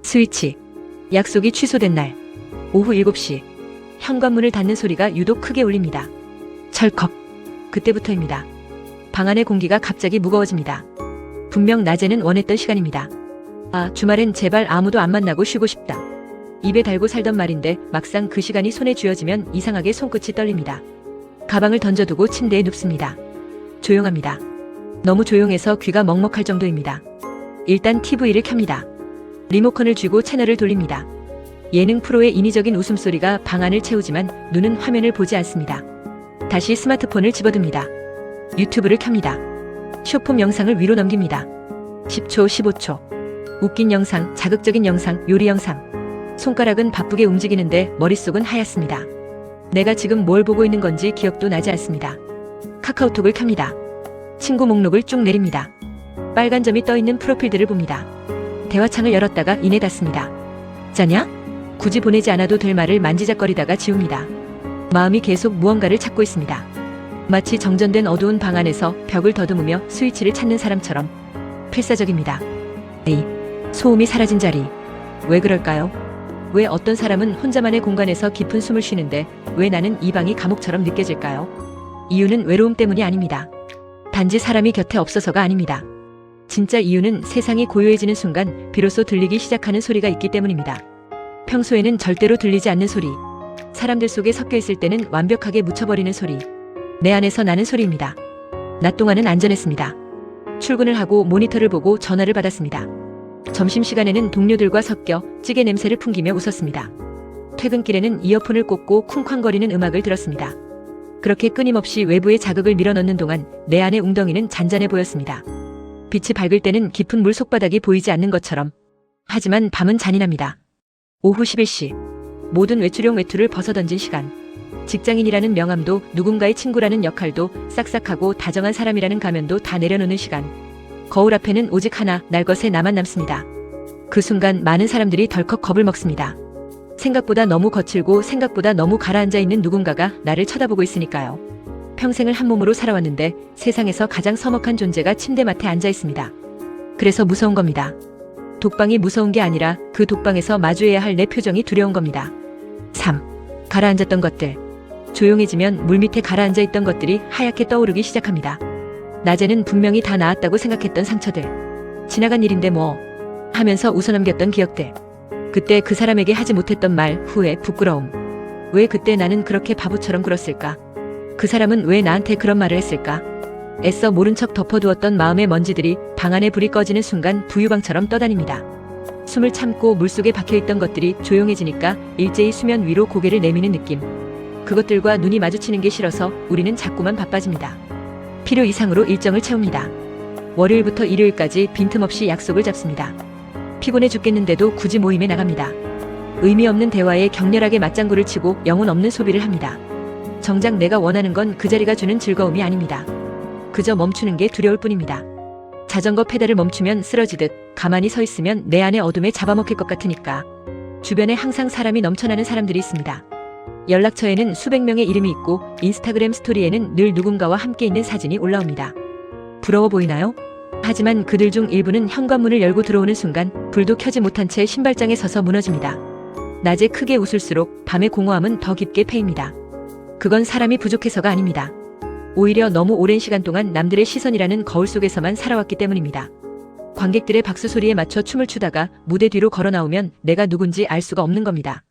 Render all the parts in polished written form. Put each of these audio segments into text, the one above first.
스위치. 약속이 취소된 날. 오후 7시. 현관문을 닫는 소리가 유독 크게 울립니다. 철컥. 그때부터입니다. 방 안의 공기가 갑자기 무거워집니다. 분명 낮에는 원했던 시간입니다. 아, 주말엔 제발 아무도 안 만나고 쉬고 싶다. 입에 달고 살던 말인데 막상 그 시간이 손에 쥐어지면 이상하게 손끝이 떨립니다. 가방을 던져두고 침대에 눕습니다. 조용합니다. 너무 조용해서 귀가 먹먹할 정도입니다. 일단 TV를 켭니다. 리모컨을 쥐고 채널을 돌립니다. 예능 프로의 인위적인 웃음소리가 방 안을 채우지만 눈은 화면을 보지 않습니다. 다시 스마트폰을 집어듭니다. 유튜브를 켭니다. 쇼폼 영상을 위로 넘깁니다. 10초, 15초. 웃긴 영상, 자극적인 영상, 요리 영상. 손가락은 바쁘게 움직이는데 머릿속은 하얗습니다. 내가 지금 뭘 보고 있는 건지 기억도 나지 않습니다. 카카오톡을 켭니다. 친구 목록을 쭉 내립니다. 빨간 점이 떠있는 프로필들을 봅니다. 대화창을 열었다가 이내 닫습니다. 짜냐? 굳이 보내지 않아도 될 말을 만지작거리다가 지웁니다. 마음이 계속 무언가를 찾고 있습니다. 마치 정전된 어두운 방 안에서 벽을 더듬으며 스위치를 찾는 사람처럼 필사적입니다. 에이, 소음이 사라진 자리. 왜 그럴까요? 왜 어떤 사람은 혼자만의 공간에서 깊은 숨을 쉬는데 왜 나는 이 방이 감옥처럼 느껴질까요? 이유는 외로움 때문이 아닙니다. 단지 사람이 곁에 없어서가 아닙니다. 진짜 이유는 세상이 고요해지는 순간 비로소 들리기 시작하는 소리가 있기 때문입니다. 평소에는 절대로 들리지 않는 소리. 사람들 속에 섞여 있을 때는 완벽하게 묻혀버리는 소리. 내 안에서 나는 소리입니다. 낮 동안은 안전했습니다. 출근을 하고 모니터를 보고 전화를 받았습니다. 점심시간에는 동료들과 섞여 찌개 냄새를 풍기며 웃었습니다. 퇴근길에는 이어폰을 꽂고 쿵쾅거리는 음악을 들었습니다. 그렇게 끊임없이 외부의 자극을 밀어넣는 동안 내 안의 웅덩이는 잔잔해 보였습니다. 빛이 밝을 때는 깊은 물 속바닥이 보이지 않는 것처럼. 하지만 밤은 잔인합니다. 오후 11시. 모든 외출용 외투를 벗어던진 시간. 직장인이라는 명함도 누군가의 친구라는 역할도 싹싹하고 다정한 사람이라는 가면도 다 내려놓는 시간. 거울 앞에는 오직 하나, 날 것에 나만 남습니다. 그 순간 많은 사람들이 덜컥 겁을 먹습니다. 생각보다 너무 거칠고 생각보다 너무 가라앉아 있는 누군가가 나를 쳐다보고 있으니까요. 평생을 한 몸으로 살아왔는데 세상에서 가장 서먹한 존재가 침대맡에 앉아 있습니다. 그래서 무서운 겁니다. 독방이 무서운 게 아니라 그 독방에서 마주해야 할 내 표정이 두려운 겁니다. 3. 가라앉았던 것들. 조용해지면 물밑에 가라앉아 있던 것들이 하얗게 떠오르기 시작합니다. 낮에는 분명히 다 나았다고 생각했던 상처들. 지나간 일인데 뭐 하면서 웃어넘겼던 기억들. 그때 그 사람에게 하지 못했던 말, 후회, 부끄러움. 왜 그때 나는 그렇게 바보처럼 굴었을까? 그 사람은 왜 나한테 그런 말을 했을까? 애써 모른 척 덮어두었던 마음의 먼지들이 방 안에 불이 꺼지는 순간 부유방처럼 떠다닙니다. 숨을 참고 물속에 박혀있던 것들이 조용해지니까 일제히 수면 위로 고개를 내미는 느낌. 그것들과 눈이 마주치는 게 싫어서 우리는 자꾸만 바빠집니다. 필요 이상으로 일정을 채웁니다. 월요일부터 일요일까지 빈틈없이 약속을 잡습니다. 피곤해 죽겠는데도 굳이 모임에 나갑니다. 의미 없는 대화에 격렬하게 맞장구를 치고 영혼 없는 소비를 합니다. 정작 내가 원하는 건 그 자리가 주는 즐거움이 아닙니다. 그저 멈추는 게 두려울 뿐입니다. 자전거 페달을 멈추면 쓰러지듯 가만히 서 있으면 내 안의 어둠에 잡아먹힐 것 같으니까. 주변에 항상 사람이 넘쳐나는 사람들이 있습니다. 연락처에는 수백 명의 이름이 있고 인스타그램 스토리에는 늘 누군가와 함께 있는 사진이 올라옵니다. 부러워 보이나요? 하지만 그들 중 일부는 현관문을 열고 들어오는 순간 불도 켜지 못한 채 신발장에 서서 무너집니다. 낮에 크게 웃을수록 밤의 공허함은 더 깊게 패입니다. 그건 사람이 부족해서가 아닙니다. 오히려 너무 오랜 시간 동안 남들의 시선이라는 거울 속에서만 살아왔기 때문입니다. 관객들의 박수 소리에 맞춰 춤을 추다가 무대 뒤로 걸어 나오면 내가 누군지 알 수가 없는 겁니다.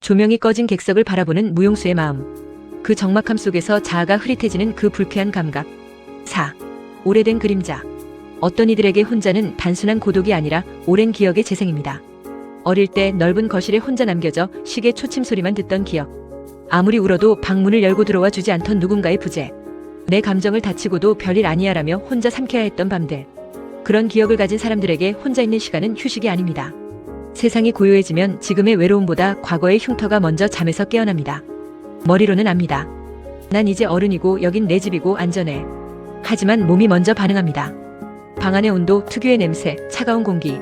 조명이 꺼진 객석을 바라보는 무용수의 마음. 그 적막함 속에서 자아가 흐릿해지는 그 불쾌한 감각. 4. 오래된 그림자. 어떤 이들에게 혼자는 단순한 고독이 아니라 오랜 기억의 재생입니다. 어릴 때 넓은 거실에 혼자 남겨져 시계 초침 소리만 듣던 기억. 아무리 울어도 방문을 열고 들어와 주지 않던 누군가의 부재. 내 감정을 다치고도 별일 아니야라며 혼자 삼켜야 했던 밤들. 그런 기억을 가진 사람들에게 혼자 있는 시간은 휴식이 아닙니다. 세상이 고요해지면 지금의 외로움보다 과거의 흉터가 먼저 잠에서 깨어납니다. 머리로는 압니다. 난 이제 어른이고 여긴 내 집이고 안전해. 하지만 몸이 먼저 반응합니다. 방 안의 온도, 특유의 냄새, 차가운 공기.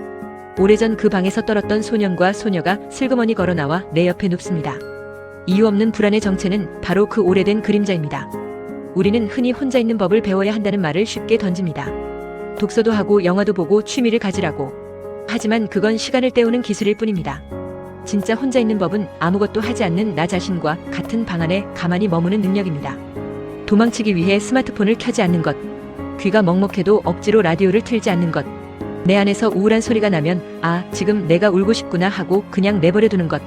오래전 그 방에서 떨었던 소년과 소녀가 슬그머니 걸어 나와 내 옆에 눕습니다. 이유 없는 불안의 정체는 바로 그 오래된 그림자입니다. 우리는 흔히 혼자 있는 법을 배워야 한다는 말을 쉽게 던집니다. 독서도 하고 영화도 보고 취미를 가지라고. 하지만 그건 시간을 때우는 기술일 뿐입니다. 진짜 혼자 있는 법은 아무것도 하지 않는 나 자신과 같은 방 안에 가만히 머무는 능력입니다. 도망치기 위해 스마트폰을 켜지 않는 것, 귀가 먹먹해도 억지로 라디오를 틀지 않는 것, 내 안에서 우울한 소리가 나면 아, 지금 내가 울고 싶구나 하고 그냥 내버려 두는 것.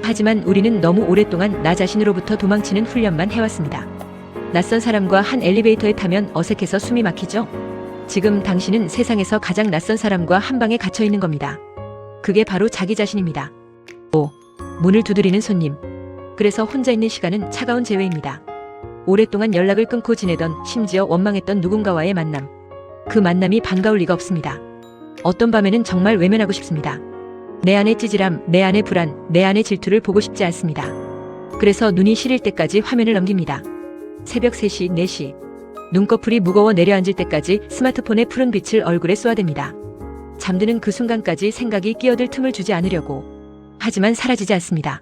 하지만 우리는 너무 오랫동안 나 자신으로부터 도망치는 훈련만 해왔습니다. 낯선 사람과 한 엘리베이터에 타면 어색해서 숨이 막히죠? 지금 당신은 세상에서 가장 낯선 사람과 한 방에 갇혀 있는 겁니다. 그게 바로 자기 자신입니다. 5. 문을 두드리는 손님. 그래서 혼자 있는 시간은 차가운 재회입니다. 오랫동안 연락을 끊고 지내던, 심지어 원망했던 누군가와의 만남. 그 만남이 반가울 리가 없습니다. 어떤 밤에는 정말 외면하고 싶습니다. 내 안의 찌질함, 내 안의 불안, 내 안의 질투를 보고 싶지 않습니다. 그래서 눈이 시릴 때까지 화면을 넘깁니다. 새벽 3시, 4시. 눈꺼풀이 무거워 내려앉을 때까지 스마트폰의 푸른 빛을 얼굴에 쏘아댑니다. 잠드는 그 순간까지 생각이 끼어들 틈을 주지 않으려고. 하지만 사라지지 않습니다.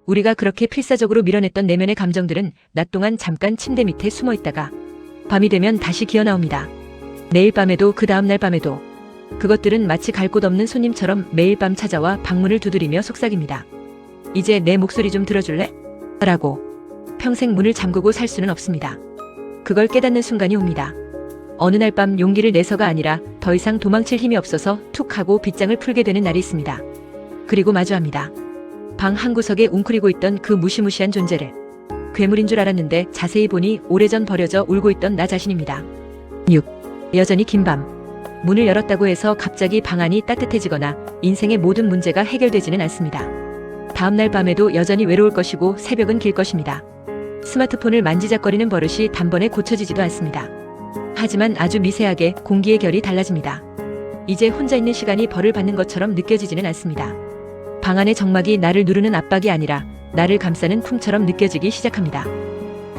우리가 그렇게 필사적으로 밀어냈던 내면의 감정들은 낮 동안 잠깐 침대 밑에 숨어 있다가 밤이 되면 다시 기어나옵니다. 내일 밤에도 그 다음날 밤에도. 그것들은 마치 갈 곳 없는 손님처럼 매일 밤 찾아와 방문을 두드리며 속삭입니다. 이제 내 목소리 좀 들어줄래? 라고. 평생 문을 잠그고 살 수는 없습니다. 그걸 깨닫는 순간이 옵니다. 어느 날 밤 용기를 내서가 아니라 더 이상 도망칠 힘이 없어서 툭 하고 빗장을 풀게 되는 날이 있습니다. 그리고 마주합니다. 방 한구석에 웅크리고 있던 그 무시무시한 존재를. 괴물인 줄 알았는데 자세히 보니 오래전 버려져 울고 있던 나 자신입니다. 6. 여전히 긴 밤. 문을 열었다고 해서 갑자기 방 안이 따뜻해지거나 인생의 모든 문제가 해결되지는 않습니다. 다음날 밤에도 여전히 외로울 것이고 새벽은 길 것입니다. 스마트폰을 만지작거리는 버릇이 단번에 고쳐지지도 않습니다. 하지만 아주 미세하게 공기의 결이 달라집니다. 이제 혼자 있는 시간이 벌을 받는 것처럼 느껴지지는 않습니다. 방 안의 정막이 나를 누르는 압박이 아니라 나를 감싸는 품처럼 느껴지기 시작합니다.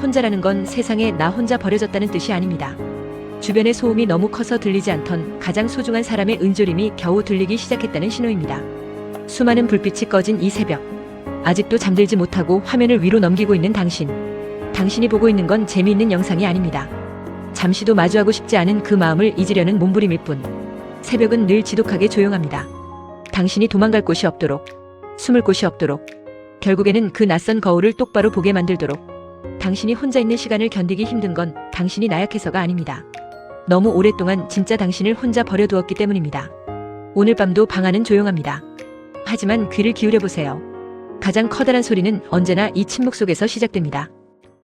혼자라는 건 세상에 나 혼자 버려졌다는 뜻이 아닙니다. 주변의 소음이 너무 커서 들리지 않던 가장 소중한 사람의 은조림이 겨우 들리기 시작했다는 신호입니다. 수많은 불빛이 꺼진 이 새벽. 아직도 잠들지 못하고 화면을 위로 넘기고 있는 당신. 당신이 보고 있는 건 재미있는 영상이 아닙니다. 잠시도 마주하고 싶지 않은 그 마음을 잊으려는 몸부림일 뿐. 새벽은 늘 지독하게 조용합니다. 당신이 도망갈 곳이 없도록, 숨을 곳이 없도록, 결국에는 그 낯선 거울을 똑바로 보게 만들도록. 당신이 혼자 있는 시간을 견디기 힘든 건 당신이 나약해서가 아닙니다. 너무 오랫동안 진짜 당신을 혼자 버려두었기 때문입니다. 오늘 밤도 방 안은 조용합니다. 하지만 귀를 기울여 보세요. 가장 커다란 소리는 언제나 이 침묵 속에서 시작됩니다.